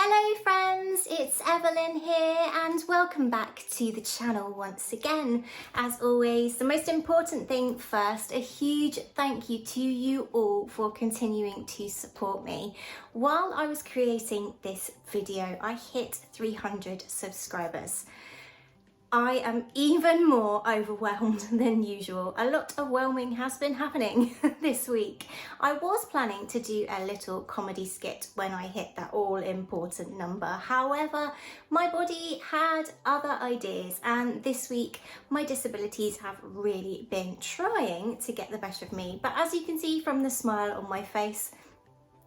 Hello friends, it's Evelyn here and welcome back to the channel once again. As always, the most important thing first, a huge thank you to you all for continuing to support me. While I was creating this video, I hit 300 subscribers. I am even more overwhelmed than usual. A lot of whelming has been happening this week. I was planning to do a little comedy skit when I hit that all-important number. However, my body had other ideas, and this week my disabilities have really been trying to get the better of me. But as you can see from the smile on my face,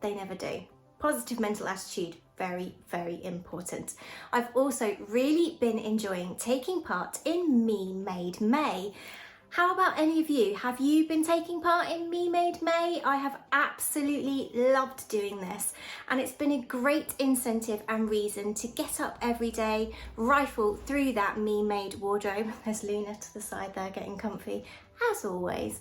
they never do. Positive mental attitude, very, very important. I've also really been enjoying taking part in Me Made May. How about any of you? Have you been taking part in Me Made May? I have absolutely loved doing this, and it's been a great incentive and reason to get up every day, rifle through that Me Made wardrobe. There's Luna to the side there getting comfy, as always,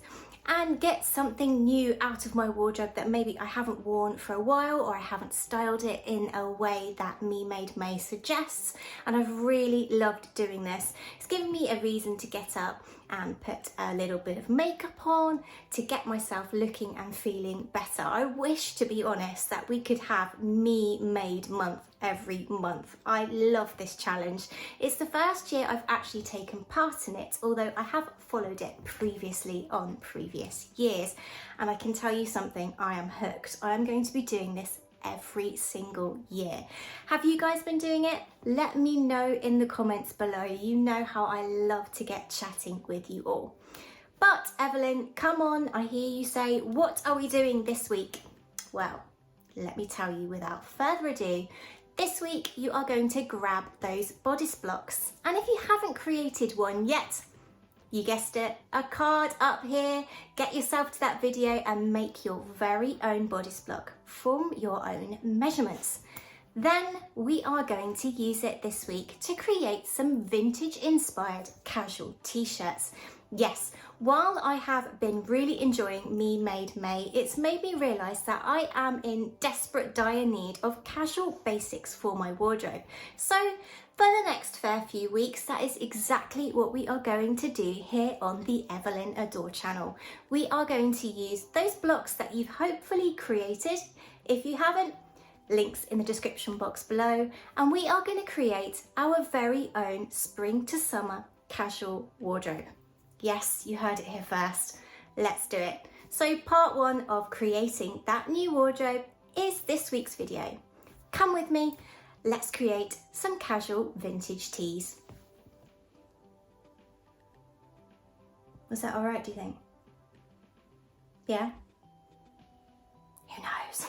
and get something new out of my wardrobe that maybe I haven't worn for a while, or I haven't styled it in a way that Me Made May suggests. And I've really loved doing this. It's given me a reason to get up and put a little bit of makeup on to get myself looking and feeling better. I wish, to be honest, that we could have Me Made month every month. I love this challenge. It's the first year I've actually taken part in it, although I have followed it previously on previous years. And I can tell you something, I am hooked. I am going to be doing this every single year. Have you guys been doing it? Let me know in the comments below. You know how I love to get chatting with you all. But Evelyn, come on, I hear you say, what are we doing this week? Well, let me tell you without further ado, this week you are going to grab those bodice blocks. And if you haven't created one yet, you guessed it, a card up here. Get yourself to that video and make your very own bodice block from your own measurements. Then we are going to use it this week to create some vintage inspired casual t-shirts. Yes, while I have been really enjoying Me Made May, it's made me realise that I am in desperate dire need of casual basics for my wardrobe. So for the next fair few weeks, that is exactly what we are going to do here on the Evelyn Adore channel. We are going to use those blocks that you've hopefully created. If you haven't, links in the description box below, and we are going to create our very own spring to summer casual wardrobe. Yes, you heard it here first. Let's do it. So part one of creating that new wardrobe is this week's video. Come with me. Let's create some casual vintage tees. Was that all right, do you think? Yeah? Who knows?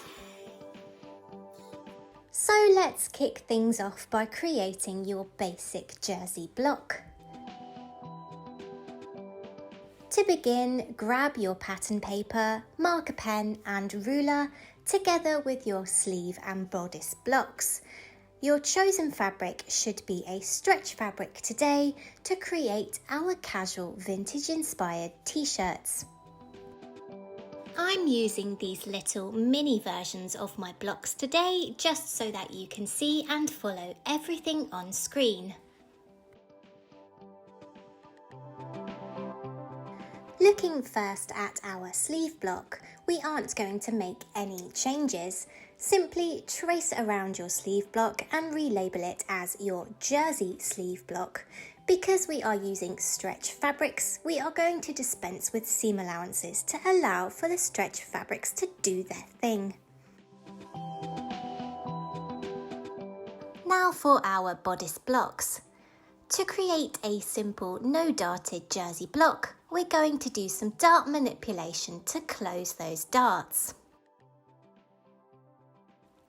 So let's kick things off by creating your basic jersey block. To begin, grab your pattern paper, marker pen and ruler together with your sleeve and bodice blocks. Your chosen fabric should be a stretch fabric today to create our casual vintage inspired t-shirts. I'm using these little mini versions of my blocks today just so that you can see and follow everything on screen. Looking first at our sleeve block, we aren't going to make any changes. Simply trace around your sleeve block and relabel it as your jersey sleeve block. Because we are using stretch fabrics, we are going to dispense with seam allowances to allow for the stretch fabrics to do their thing. Now for our bodice blocks. To create a simple no-darted jersey block, we're going to do some dart manipulation to close those darts.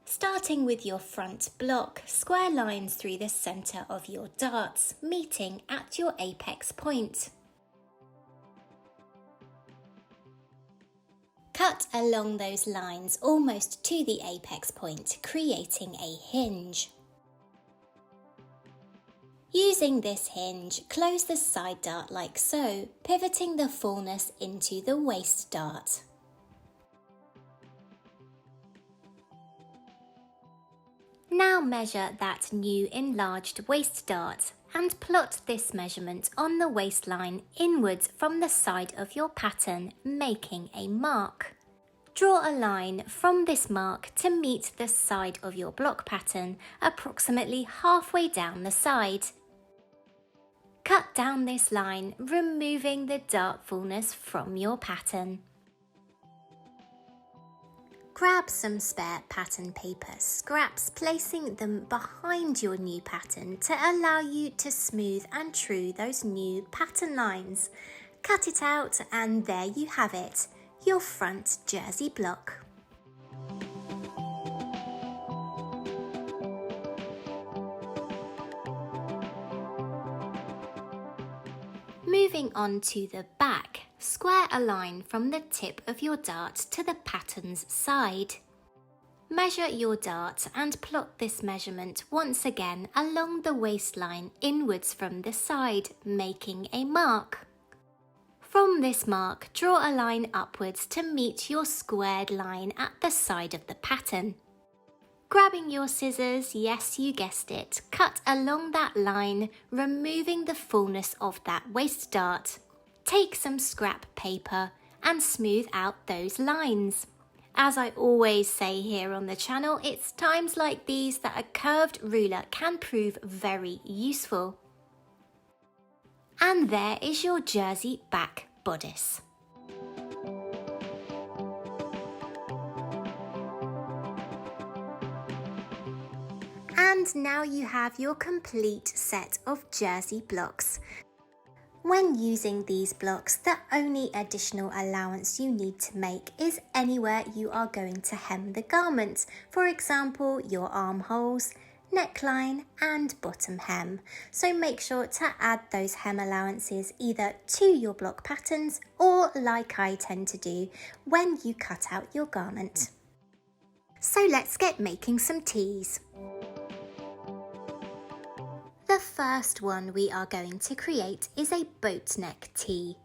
Starting with your front block, square lines through the centre of your darts, meeting at your apex point. Cut along those lines almost to the apex point, creating a hinge. Using this hinge, close the side dart like so, pivoting the fullness into the waist dart. Now measure that new enlarged waist dart and plot this measurement on the waistline inwards from the side of your pattern, making a mark. Draw a line from this mark to meet the side of your block pattern, approximately halfway down the side. Cut down this line, removing the dart fullness from your pattern. Grab some spare pattern paper scraps, placing them behind your new pattern to allow you to smooth and true those new pattern lines. Cut it out and there you have it, your front jersey block. Moving on to the back, square a line from the tip of your dart to the pattern's side. Measure your dart and plot this measurement once again along the waistline inwards from the side, making a mark. From this mark, draw a line upwards to meet your squared line at the side of the pattern. Grabbing your scissors, yes, you guessed it, cut along that line, removing the fullness of that waist dart. Take some scrap paper and smooth out those lines. As I always say here on the channel, it's times like these that a curved ruler can prove very useful. And there is your jersey back bodice. And now you have your complete set of jersey blocks. When using these blocks, the only additional allowance you need to make is anywhere you are going to hem the garment. For example, your armholes, neckline and bottom hem. So make sure to add those hem allowances either to your block patterns or, like I tend to do, when you cut out your garment. So let's get making some tees. The first one we are going to create is a boatneck tee.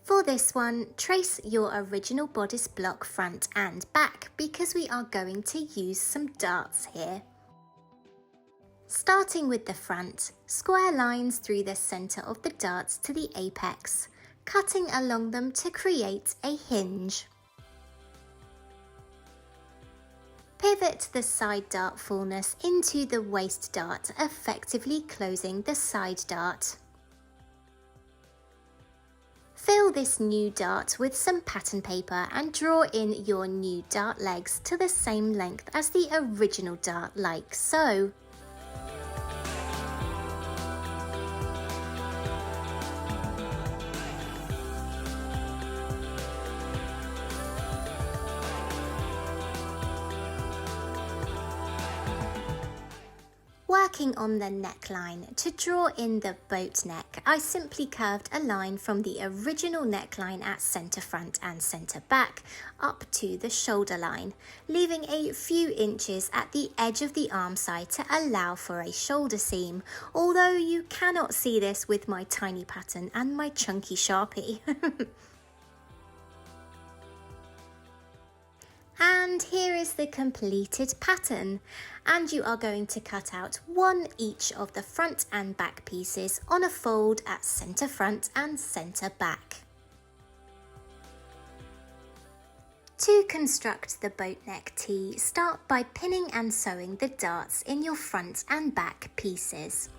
For this one, trace your original bodice block front and back because we are going to use some darts here. Starting with the front, square lines through the centre of the darts to the apex, cutting along them to create a hinge. Pivot the side dart fullness into the waist dart, effectively closing the side dart. Fill this new dart with some pattern paper and draw in your new dart legs to the same length as the original dart, like so. Working on the neckline, to draw in the boat neck, I simply curved a line from the original neckline at centre front and centre back up to the shoulder line, leaving a few inches at the edge of the arm side to allow for a shoulder seam, although you cannot see this with my tiny pattern and my chunky Sharpie. And here is the completed pattern, and you are going to cut out one each of the front and back pieces on a fold at centre front and centre back. To construct the boatneck tee, start by pinning and sewing the darts in your front and back pieces.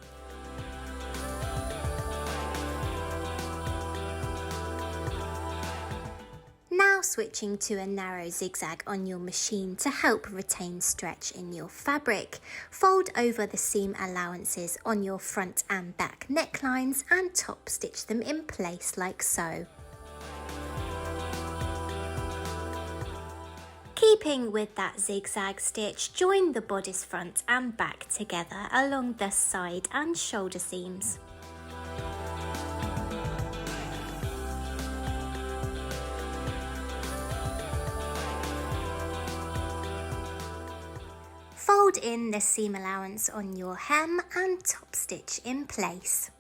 Now switching to a narrow zigzag on your machine to help retain stretch in your fabric. Fold over the seam allowances on your front and back necklines and top stitch them in place like so. Keeping with that zigzag stitch, join the bodice front and back together along the side and shoulder seams. Fold in the seam allowance on your hem and top stitch in place.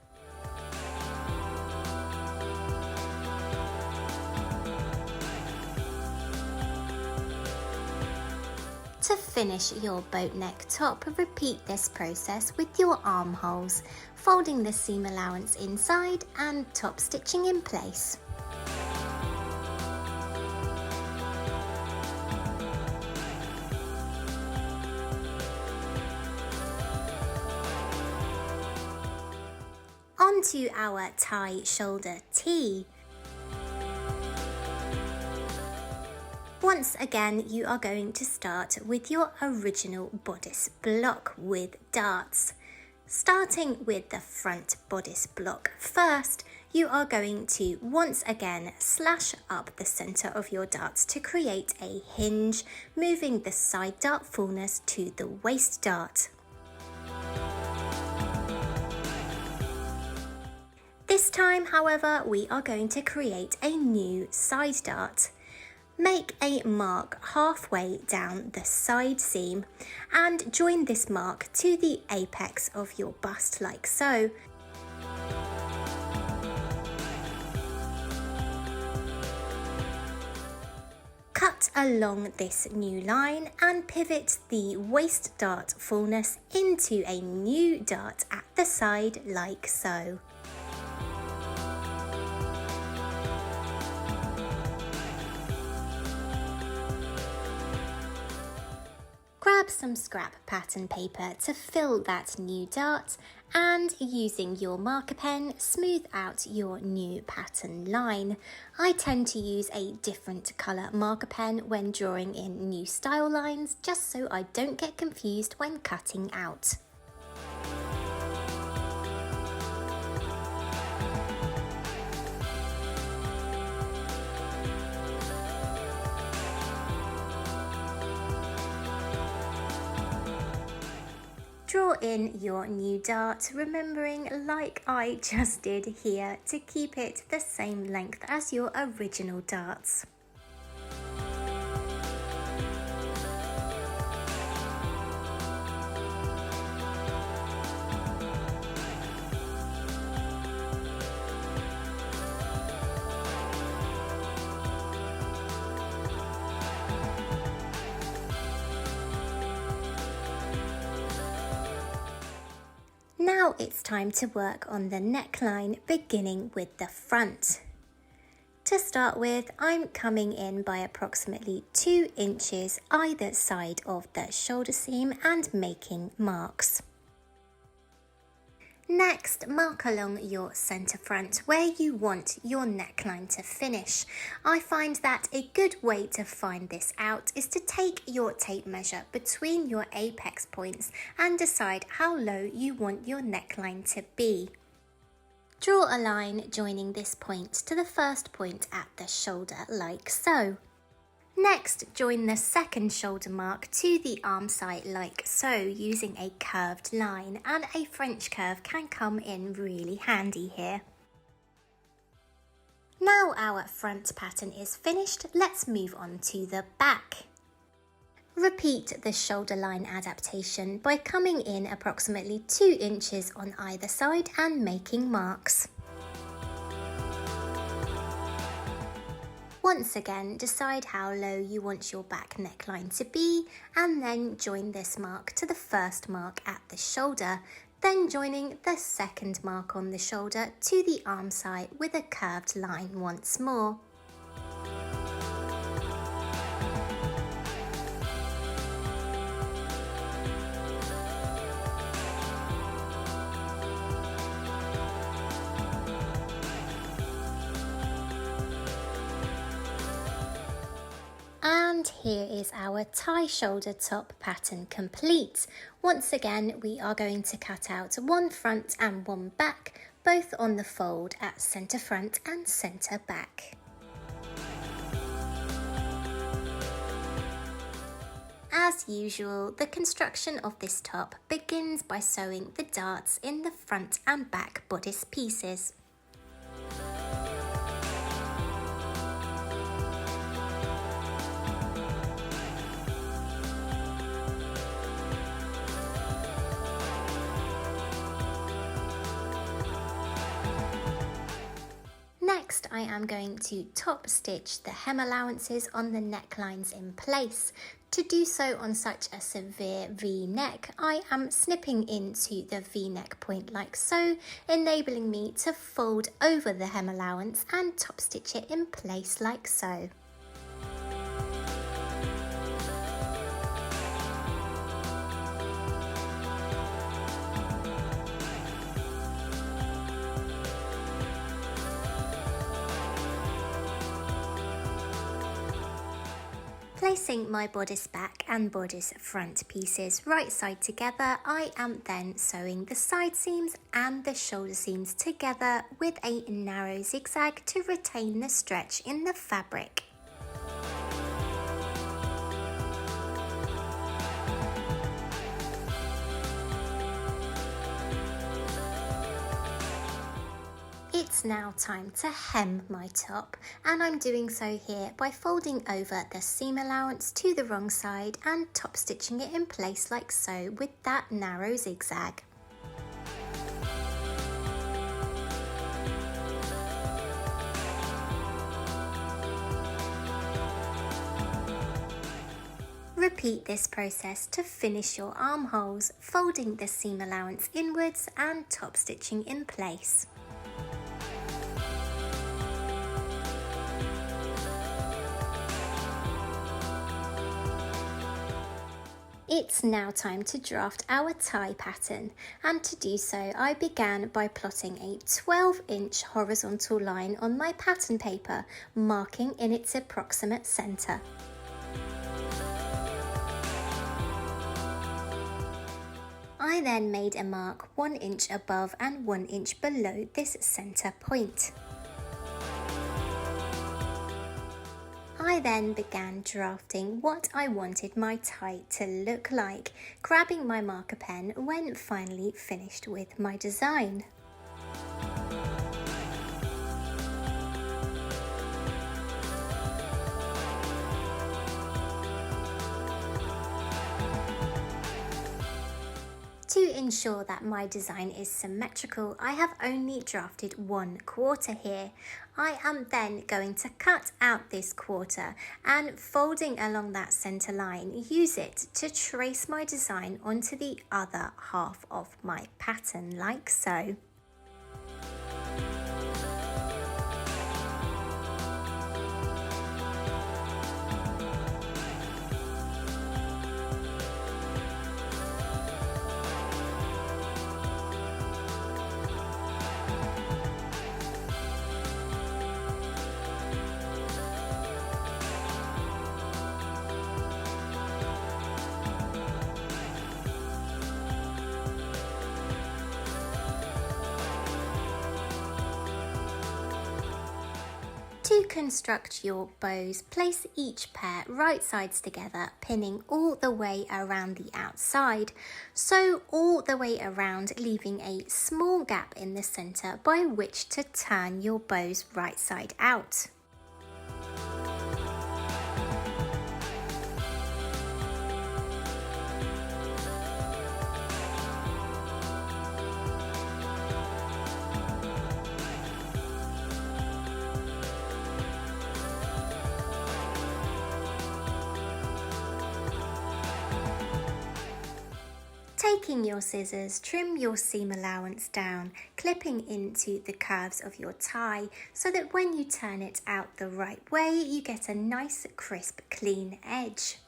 To finish your boat neck top, repeat this process with your armholes, folding the seam allowance inside and top stitching in place. Onto our tie shoulder tee. Once again, you are going to start with your original bodice block with darts. Starting with the front bodice block first, you are going to once again slash up the center of your darts to create a hinge, moving the side dart fullness to the waist dart. This time, however, we are going to create a new side dart. Make a mark halfway down the side seam and join this mark to the apex of your bust like so. Cut along this new line and pivot the waist dart fullness into a new dart at the side like so. Grab some scrap pattern paper to fill that new dart and using your marker pen, smooth out your new pattern line. I tend to use a different colour marker pen when drawing in new style lines, just so I don't get confused when cutting out. Draw in your new dart, remembering like I just did here to keep it the same length as your original darts. Now it's time to work on the neckline, beginning with the front. To start with, I'm coming in by approximately 2 inches either side of the shoulder seam and making marks. Next, mark along your centre front where you want your neckline to finish. I find that a good way to find this out is to take your tape measure between your apex points and decide how low you want your neckline to be. Draw a line joining this point to the first point at the shoulder like so. Next, join the second shoulder mark to the arm side like so, using a curved line, and a French curve can come in really handy here. Now our front pattern is finished, let's move on to the back. Repeat the shoulder line adaptation by coming in approximately 2 inches on either side and making marks. Once again, decide how low you want your back neckline to be and then join this mark to the first mark at the shoulder, then joining the second mark on the shoulder to the arm side with a curved line once more. And here is our tie shoulder top pattern complete. Once again, we are going to cut out one front and one back, both on the fold at centre front and centre back. As usual, the construction of this top begins by sewing the darts in the front and back bodice pieces. Next, I am going to top stitch the hem allowances on the necklines in place. To do so on such a severe V-neck, I am snipping into the V-neck point like so, enabling me to fold over the hem allowance and top stitch it in place like so. Placing my bodice back and bodice front pieces right side together, I am then sewing the side seams and the shoulder seams together with a narrow zigzag to retain the stretch in the fabric. It's now time to hem my top, and I'm doing so here by folding over the seam allowance to the wrong side and top stitching it in place like so with that narrow zigzag. Repeat this process to finish your armholes, folding the seam allowance inwards and top stitching in place. It's now time to draft our tie pattern, and to do so I began by plotting a 12-inch horizontal line on my pattern paper, marking in its approximate centre. I then made a mark 1 inch above and 1 inch below this centre point. I then began drafting what I wanted my tie to look like, grabbing my marker pen when finally finished with my design. To ensure that my design is symmetrical, I have only drafted 1/4 here. I am then going to cut out this quarter and, folding along that centre line, use it to trace my design onto the other half of my pattern like so. To construct your bows, place each pair right sides together, pinning all the way around the outside. Sew all the way around, leaving a small gap in the centre by which to turn your bows right side out. Taking your scissors, trim your seam allowance down, clipping into the curves of your tie so that when you turn it out the right way, you get a nice, crisp, clean edge.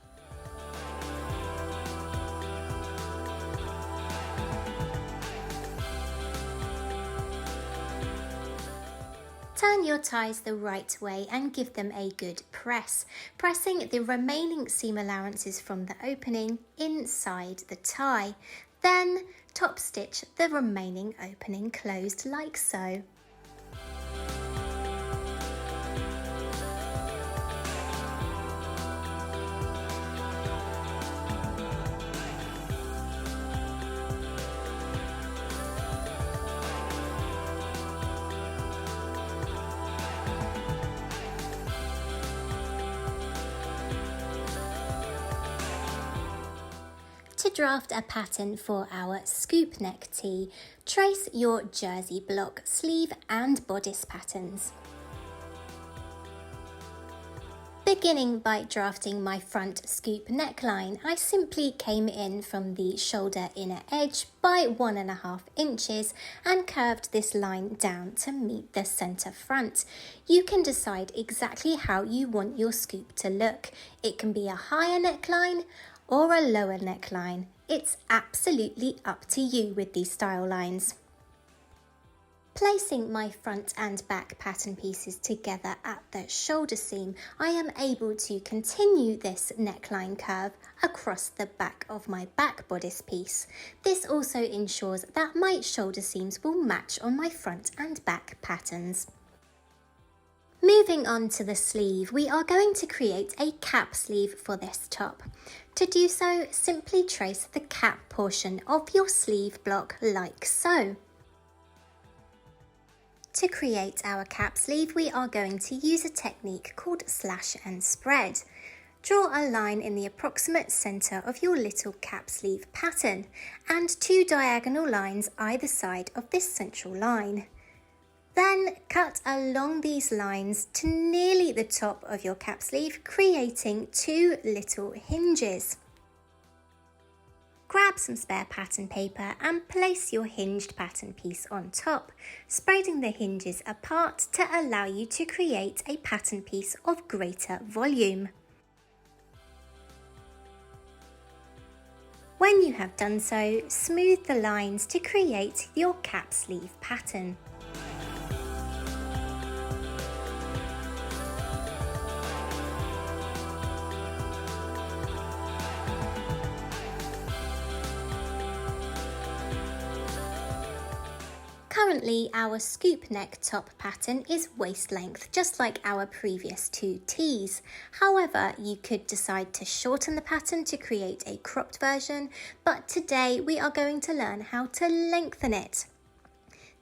Turn your ties the right way and give them a good press, pressing the remaining seam allowances from the opening inside the tie. Then top stitch the remaining opening closed like so. To draft a pattern for our scoop neck tee, trace your jersey block, sleeve and bodice patterns. Beginning by drafting my front scoop neckline, I simply came in from the shoulder inner edge by 1.5 inches and curved this line down to meet the centre front. You can decide exactly how you want your scoop to look. It can be a higher neckline or a lower neckline. It's absolutely up to you with these style lines. Placing my front and back pattern pieces together at the shoulder seam, I am able to continue this neckline curve across the back of my back bodice piece. This also ensures that my shoulder seams will match on my front and back patterns. Moving on to the sleeve, we are going to create a cap sleeve for this top. To do so, simply trace the cap portion of your sleeve block like so. To create our cap sleeve, we are going to use a technique called slash and spread. Draw a line in the approximate centre of your little cap sleeve pattern and 2 diagonal lines either side of this central line. Then cut along these lines to nearly the top of your cap sleeve, creating 2 little hinges. Grab some spare pattern paper and place your hinged pattern piece on top, spreading the hinges apart to allow you to create a pattern piece of greater volume. When you have done so, smooth the lines to create your cap sleeve pattern. Currently, our scoop neck top pattern is waist length, just like our previous 2 tees. However, you could decide to shorten the pattern to create a cropped version, but today we are going to learn how to lengthen it.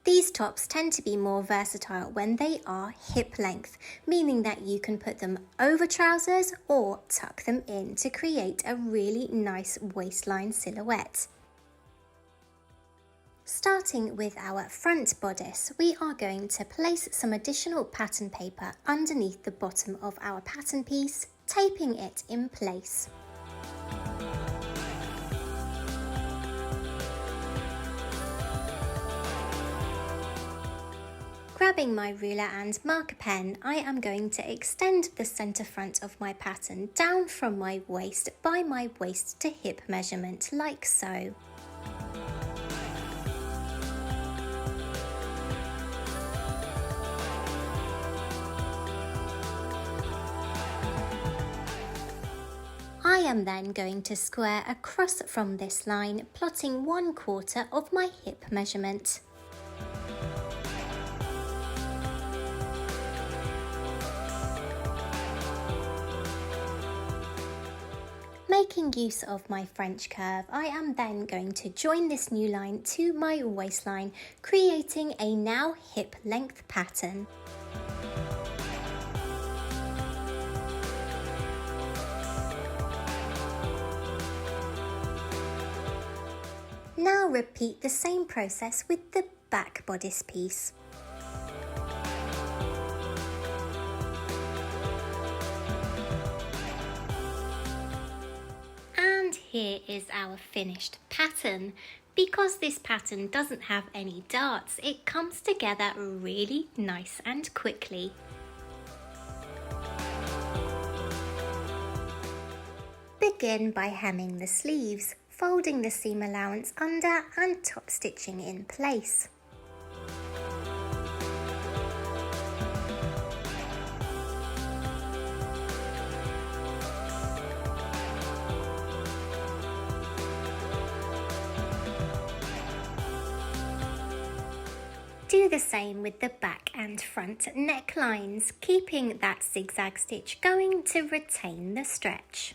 These tops tend to be more versatile when they are hip length, meaning that you can put them over trousers or tuck them in to create a really nice waistline silhouette. Starting with our front bodice, we are going to place some additional pattern paper underneath the bottom of our pattern piece, taping it in place. Grabbing my ruler and marker pen, I am going to extend the centre front of my pattern down from my waist by my waist to hip measurement like so. I am then going to square across from this line, plotting 1/4 of my hip measurement. Making use of my French curve, I am then going to join this new line to my waistline, creating a now hip length pattern. Now repeat the same process with the back bodice piece. And here is our finished pattern. Because this pattern doesn't have any darts, it comes together really nice and quickly. Begin by hemming the sleeves, folding the seam allowance under and top stitching in place. Do the same with the back and front necklines, keeping that zigzag stitch going to retain the stretch.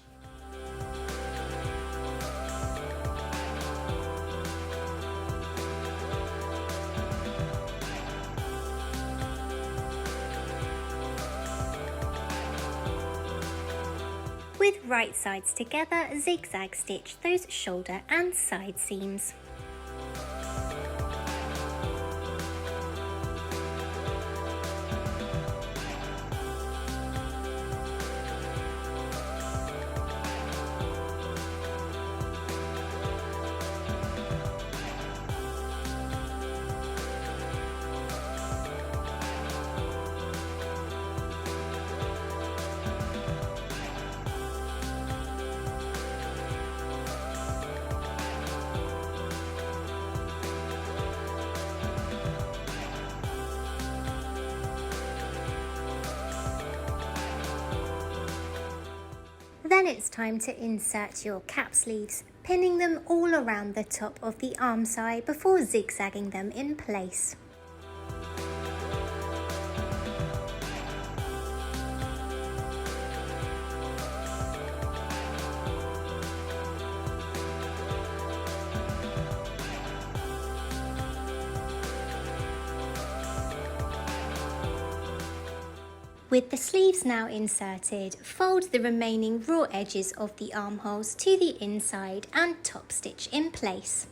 With right sides together, zigzag stitch those shoulder and side seams. Then it's time to insert your cap sleeves, pinning them all around the top of the arm side before zigzagging them in place. With the sleeves now inserted, fold the remaining raw edges of the armholes to the inside and top stitch in place.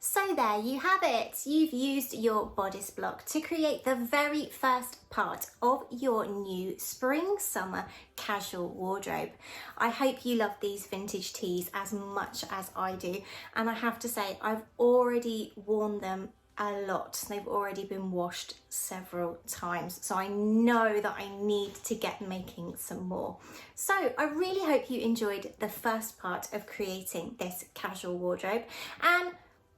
So there you have it. You've used your bodice block to create the very first part of your new spring summer casual wardrobe. I hope you love these vintage tees as much as I do, and I have to say I've already worn them a lot. They've already been washed several times, so I know that I need to get making some more. So I really hope you enjoyed the first part of creating this casual wardrobe, and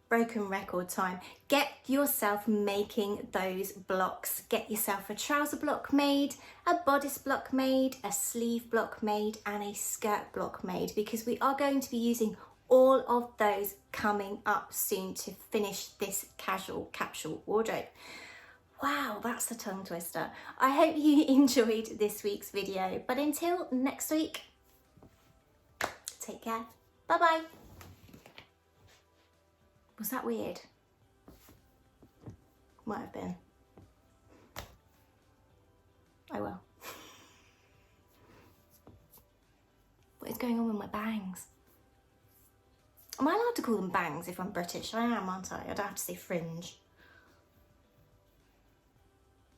broken record time, get yourself making those blocks. Get yourself a trouser block made, a bodice block made, a sleeve block made, and a skirt block made, because we are going to be using all of those coming up soon to finish this casual capsule wardrobe. Wow, that's a tongue twister. I hope you enjoyed this week's video, but until next week, take care. Bye bye. Was that weird? Might have been. Oh well. What is going on with my bangs? Am I allowed to call them bangs if I'm British? I am, aren't I? I don't have to say fringe.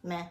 Meh.